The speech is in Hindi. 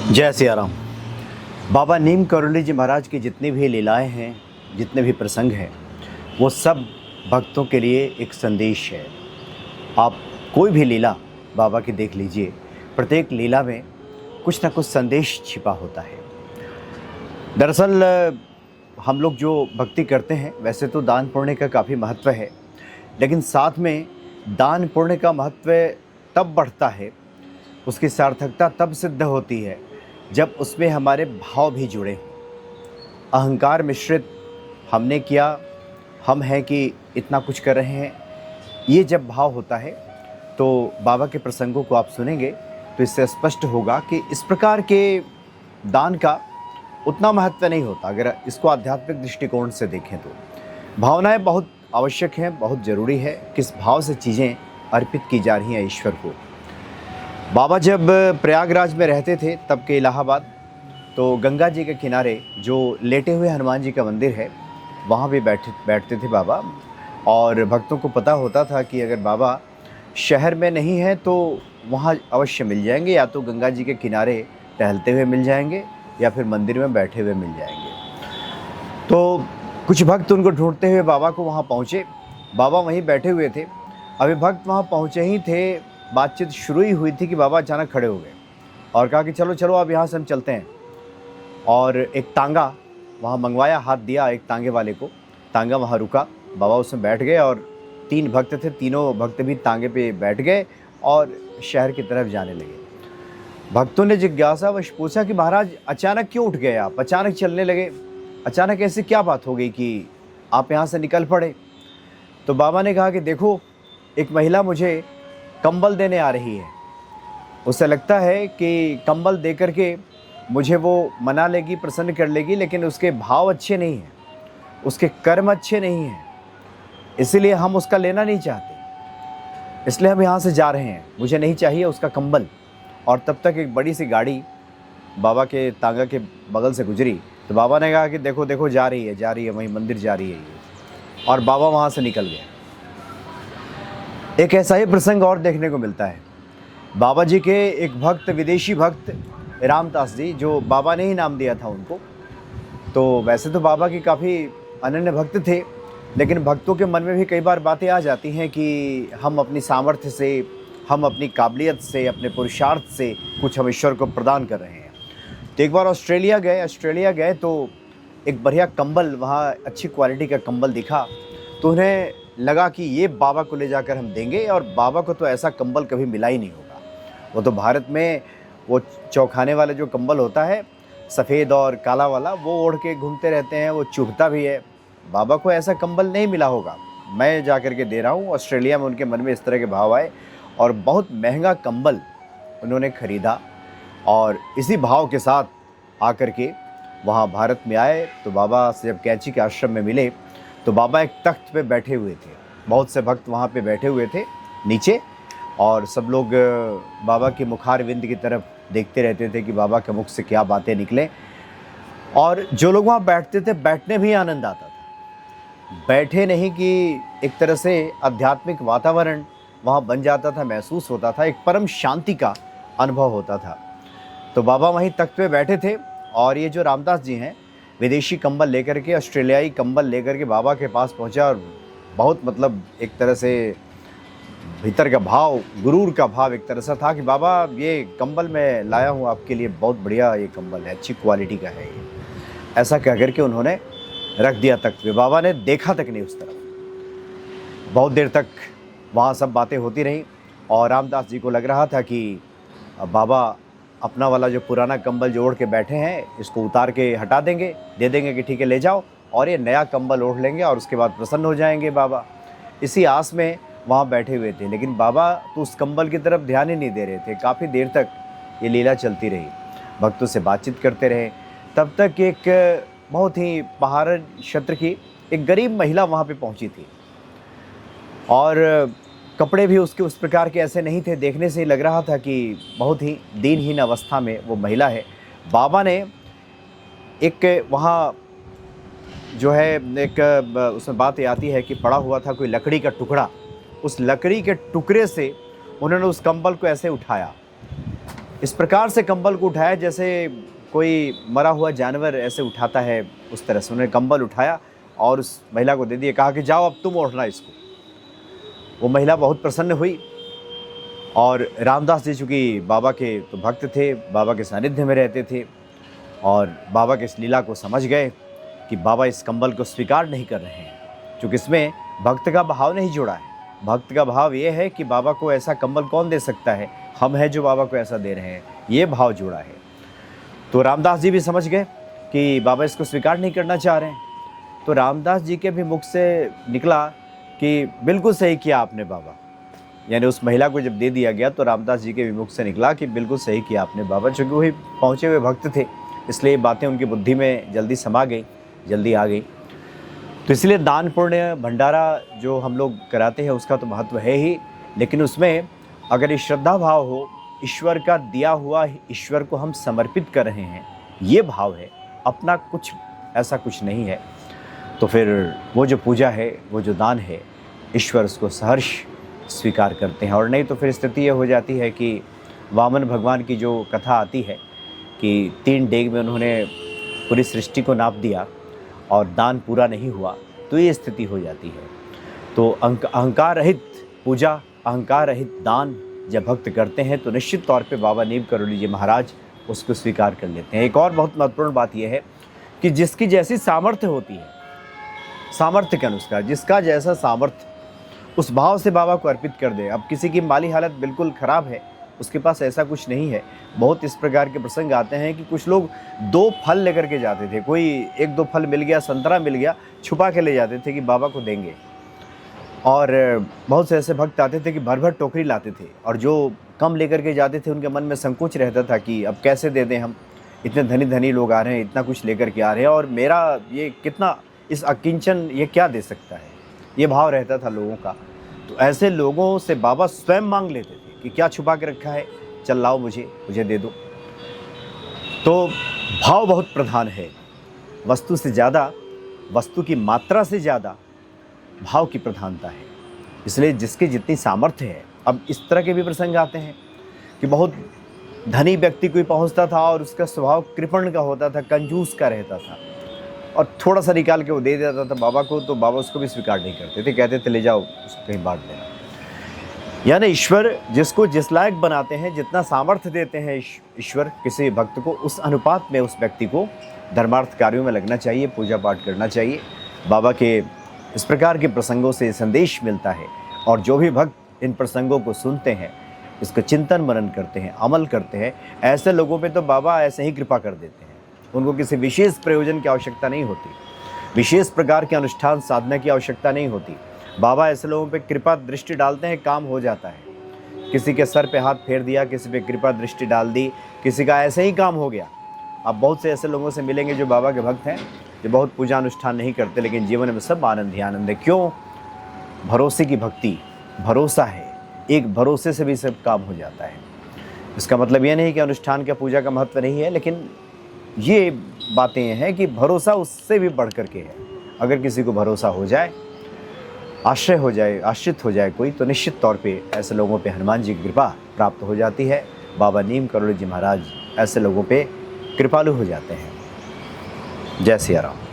जय सिया राम। बाबा नीम करोली जी महाराज की जितनी भी लीलाएं हैं, जितने भी प्रसंग हैं, वो सब भक्तों के लिए एक संदेश है। आप कोई भी लीला बाबा की देख लीजिए, प्रत्येक लीला में कुछ ना कुछ संदेश छिपा होता है। दरअसल हम लोग जो भक्ति करते हैं, वैसे तो दान पुण्य का काफ़ी महत्व है, लेकिन साथ में दान पुण्य का महत्व तब बढ़ता है, उसकी सार्थकता तब सिद्ध होती है जब उसमें हमारे भाव भी जुड़े हों। अहंकार मिश्रित हमने किया, हम हैं कि इतना कुछ कर रहे हैं, ये जब भाव होता है तो बाबा के प्रसंगों को आप सुनेंगे तो इससे स्पष्ट होगा कि इस प्रकार के दान का उतना महत्व नहीं होता। अगर इसको आध्यात्मिक दृष्टिकोण से देखें तो भावनाएं बहुत आवश्यक हैं, बहुत ज़रूरी है। किस भाव से चीज़ें अर्पित की जा रही हैं ईश्वर को। बाबा जब प्रयागराज में रहते थे तब के इलाहाबाद, तो गंगा जी के किनारे जो लेटे हुए हनुमान जी का मंदिर है, वहाँ भी बैठते थे बाबा। और भक्तों को पता होता था कि अगर बाबा शहर में नहीं है तो वहाँ अवश्य मिल जाएंगे, या तो गंगा जी के किनारे टहलते हुए मिल जाएंगे या फिर मंदिर में बैठे हुए मिल जाएंगे। तो कुछ भक्त उनको ढूंढते हुए बाबा को वहाँ पहुँचे। बाबा वहीं बैठे हुए थे। अभी भक्त वहाँ पहुँचे ही थे, बातचीत शुरू ही हुई थी कि बाबा अचानक खड़े हो गए और कहा कि चलो चलो अब यहाँ से हम चलते हैं। और एक तांगा वहाँ मंगवाया, हाथ दिया एक तांगे वाले को, तांगा वहाँ रुका, बाबा उसमें बैठ गए और 3 भक्त थे, तीनों भक्त भी तांगे पे बैठ गए और शहर की तरफ जाने लगे। भक्तों ने जिज्ञासावश पूछा कि महाराज अचानक क्यों उठ गए, आप अचानक चलने लगे, अचानक ऐसी क्या बात हो गई कि आप यहाँ से निकल पड़े। तो बाबा ने कहा कि देखो, एक महिला मुझे कंबल देने आ रही है, उसे लगता है कि कंबल दे करके मुझे वो मना लेगी, प्रसन्न कर लेगी, लेकिन उसके भाव अच्छे नहीं हैं, उसके कर्म अच्छे नहीं हैं, इसीलिए हम उसका लेना नहीं चाहते, इसलिए हम यहाँ से जा रहे हैं, मुझे नहीं चाहिए उसका कंबल। और तब तक एक बड़ी सी गाड़ी बाबा के तांगा के बगल से गुजरी, तो बाबा ने कहा कि देखो देखो जा रही है, वहीं मंदिर जा रही है ये। और बाबा वहाँ से निकल गए। एक ऐसा ही प्रसंग और देखने को मिलता है। बाबा जी के एक भक्त, विदेशी भक्त रामदास जी, जो बाबा ने ही नाम दिया था उनको, तो वैसे तो बाबा की काफ़ी अनन्य भक्त थे, लेकिन भक्तों के मन में भी कई बार बातें आ जाती हैं कि हम अपनी सामर्थ्य से, हम अपनी काबिलियत से, अपने पुरुषार्थ से कुछ हम ईश्वर को प्रदान कर रहे हैं। तो एक बार ऑस्ट्रेलिया गए तो एक बढ़िया कंबल, वहाँ अच्छी क्वालिटी का कंबल दिखा, तो उन्हें लगा कि ये बाबा को ले जाकर हम देंगे, और बाबा को तो ऐसा कंबल कभी मिला ही नहीं होगा। वो तो भारत में वो चौखाने वाले जो कंबल होता है, सफ़ेद और काला वाला, वो ओढ़ के घूमते रहते हैं, वो चुभता भी है। बाबा को ऐसा कंबल नहीं मिला होगा, मैं जा कर के दे रहा हूँ। ऑस्ट्रेलिया में उनके मन में इस तरह के भाव आए और बहुत महंगा कंबल उन्होंने ख़रीदा, और इसी भाव के साथ आकर के वहाँ भारत में आए। तो बाबा से जब कैंची के आश्रम में मिले तो बाबा एक तख्त पे बैठे हुए थे, बहुत से भक्त वहाँ पे बैठे हुए थे नीचे, और सब लोग बाबा के मुखारविंद की तरफ देखते रहते थे कि बाबा के मुख से क्या बातें निकलें। और जो लोग वहाँ बैठते थे, बैठने भी आनंद आता था, बैठे नहीं कि एक तरह से आध्यात्मिक वातावरण वहाँ बन जाता था, महसूस होता था, एक परम शांति का अनुभव होता था। तो बाबा वहीं तख्त पे बैठे थे, और ये जो रामदास जी हैं, विदेशी कंबल लेकर के, ऑस्ट्रेलियाई कंबल लेकर के बाबा के पास पहुंचा, और बहुत मतलब एक तरह से भीतर का भाव, गुरूर का भाव एक तरह से था कि बाबा ये कंबल मैं लाया हूं आपके लिए, बहुत बढ़िया ये कंबल है, अच्छी क्वालिटी का है ये। ऐसा कह करके उन्होंने रख दिया तख्त पे। बाबा ने देखा तक नहीं उस तरफ। बहुत देर तक वहाँ सब बातें होती रहीं, और रामदास जी को लग रहा था कि बाबा अपना वाला जो पुराना कंबल जो ओढ़ के बैठे हैं, इसको उतार के हटा देंगे, दे देंगे कि ठीक है ले जाओ, और ये नया कंबल ओढ़ लेंगे और उसके बाद प्रसन्न हो जाएंगे बाबा। इसी आस में वहाँ बैठे हुए थे, लेकिन बाबा तो उस कंबल की तरफ ध्यान ही नहीं दे रहे थे। काफ़ी देर तक ये लीला चलती रही, भक्तों से बातचीत करते रहे। तब तक एक बहुत ही पहाड़ी क्षेत्र की एक गरीब महिला वहाँ पर पहुँची थी, और कपड़े भी उसके उस प्रकार के ऐसे नहीं थे, देखने से ही लग रहा था कि बहुत ही दीनहीन अवस्था में वो महिला है। बाबा ने एक वहाँ जो है एक उसमें बात आती है कि पड़ा हुआ था कोई लकड़ी का टुकड़ा, उस लकड़ी के टुकड़े से उन्होंने उस कंबल को ऐसे उठाया, इस प्रकार से कंबल को उठाया जैसे कोई मरा हुआ जानवर ऐसे उठाता है, उस तरह से उन्होंने कंबल उठाया और उस महिला को दे दिया, कहा कि जाओ अब तुम ओढ़ना इसको। वो महिला बहुत प्रसन्न हुई और रामदास जी चूँकि बाबा के तो भक्त थे, बाबा के सानिध्य में रहते थे और बाबा के इस लीला को समझ गए कि बाबा इस कंबल को स्वीकार नहीं कर रहे हैं, क्योंकि इसमें भक्त का भाव नहीं जुड़ा है। भक्त का भाव ये है कि बाबा को ऐसा कंबल कौन दे सकता है, हम हैं जो बाबा को ऐसा दे रहे हैं, ये भाव जुड़ा है। तो रामदास जी भी समझ गए कि बाबा इसको स्वीकार नहीं करना चाह रहे हैं। तो रामदास जी के भी मुख से निकला कि बिल्कुल सही किया आपने बाबा, यानी उस महिला को जब दे दिया गया तो रामदास जी के भी मुख से निकला कि बिल्कुल सही किया आपने बाबा। चूँकि वही पहुँचे हुए भक्त थे, इसलिए बातें उनकी बुद्धि में जल्दी समा गई, जल्दी आ गई। तो इसलिए दान पुण्य भंडारा जो हम लोग कराते हैं उसका तो महत्व है ही, लेकिन उसमें अगर ये श्रद्धा भाव हो, ईश्वर का दिया हुआ ईश्वर को हम समर्पित कर रहे हैं, ये भाव है, अपना कुछ ऐसा कुछ नहीं है, तो फिर वो जो पूजा है, वो जो दान है, ईश्वर उसको सहर्ष स्वीकार करते हैं। और नहीं तो फिर स्थिति ये हो जाती है कि वामन भगवान की जो कथा आती है कि 3 डेग में उन्होंने पूरी सृष्टि को नाप दिया और दान पूरा नहीं हुआ, तो ये स्थिति हो जाती है। तो अहंकार रहित पूजा, अहंकार रहित दान जब भक्त करते हैं तो निश्चित तौर पे बाबा नीम करोली जी महाराज उसको स्वीकार कर लेते हैं। एक और बहुत महत्वपूर्ण बात यह है कि जिसकी जैसी सामर्थ्य होती है, सामर्थ्य के अनुसार जिसका जैसा सामर्थ्य, उस भाव से बाबा को अर्पित कर दे। अब किसी की माली हालत बिल्कुल ख़राब है, उसके पास ऐसा कुछ नहीं है, बहुत इस प्रकार के प्रसंग आते हैं कि कुछ लोग 2 फल लेकर के जाते थे, कोई 1-2 फल मिल गया, संतरा मिल गया, छुपा के ले जाते थे कि बाबा को देंगे। और बहुत से ऐसे भक्त आते थे कि भर भर टोकरी लाते थे, और जो कम लेकर के जाते थे उनके मन में संकोच रहता था कि अब कैसे दे दें, हम इतने धनी धनी लोग आ रहे हैं, इतना कुछ लेकर के आ रहे हैं और मेरा ये कितना, इस अकिंचन ये क्या दे सकता है, ये भाव रहता था लोगों का। तो ऐसे लोगों से बाबा स्वयं मांग लेते थे कि क्या छुपा के रखा है, चल लाओ, मुझे दे दो। तो भाव बहुत प्रधान है, वस्तु से ज़्यादा, वस्तु की मात्रा से ज़्यादा भाव की प्रधानता है। इसलिए जिसकी जितनी सामर्थ्य है, अब इस तरह के भी प्रसंग आते हैं कि बहुत धनी व्यक्ति कोई पहुंचता था और उसका स्वभाव कृपण का होता था, कंजूस का रहता था, और थोड़ा सा निकाल के वो दे देता था बाबा को, तो बाबा उसको भी स्वीकार नहीं करते थे, कहते थे ले जाओ उसको कहीं बांट देना। यानी ईश्वर जिसको जिस लायक बनाते हैं, जितना सामर्थ्य देते हैं ईश्वर किसी भक्त को, उस अनुपात में उस व्यक्ति को धर्मार्थ कार्यों में लगना चाहिए, पूजा पाठ करना चाहिए। बाबा के इस प्रकार के प्रसंगों से संदेश मिलता है, और जो भी भक्त इन प्रसंगों को सुनते हैं, इसका चिंतन मनन करते हैं, अमल करते हैं, ऐसे लोगों पे तो बाबा ऐसे ही कृपा कर देते हैं। उनको किसी विशेष प्रयोजन की आवश्यकता नहीं होती, विशेष प्रकार के अनुष्ठान साधना की आवश्यकता नहीं होती। बाबा ऐसे लोगों पे कृपा दृष्टि डालते हैं, काम हो जाता है। किसी के सर पे हाथ फेर दिया, किसी पे कृपा दृष्टि डाल दी, किसी का ऐसे ही काम हो गया। आप बहुत से ऐसे लोगों से मिलेंगे जो बाबा के भक्त हैं, जो बहुत पूजा अनुष्ठान नहीं करते, लेकिन जीवन में सब आनंद ही आनंद है। क्यों? भरोसे की भक्ति, भरोसा है, एक भरोसे से भी सब काम हो जाता है। इसका मतलब ये नहीं कि अनुष्ठान का पूजा का महत्व नहीं है, लेकिन ये बातें हैं कि भरोसा उससे भी बढ़ कर के है। अगर किसी को भरोसा हो जाए, आश्रय हो जाए, आश्रित हो जाए कोई, तो निश्चित तौर पे ऐसे लोगों पे हनुमान जी की कृपा प्राप्त हो जाती है। बाबा नीम करोली जी महाराज ऐसे लोगों पे कृपालु हो जाते हैं। जय सिया राम।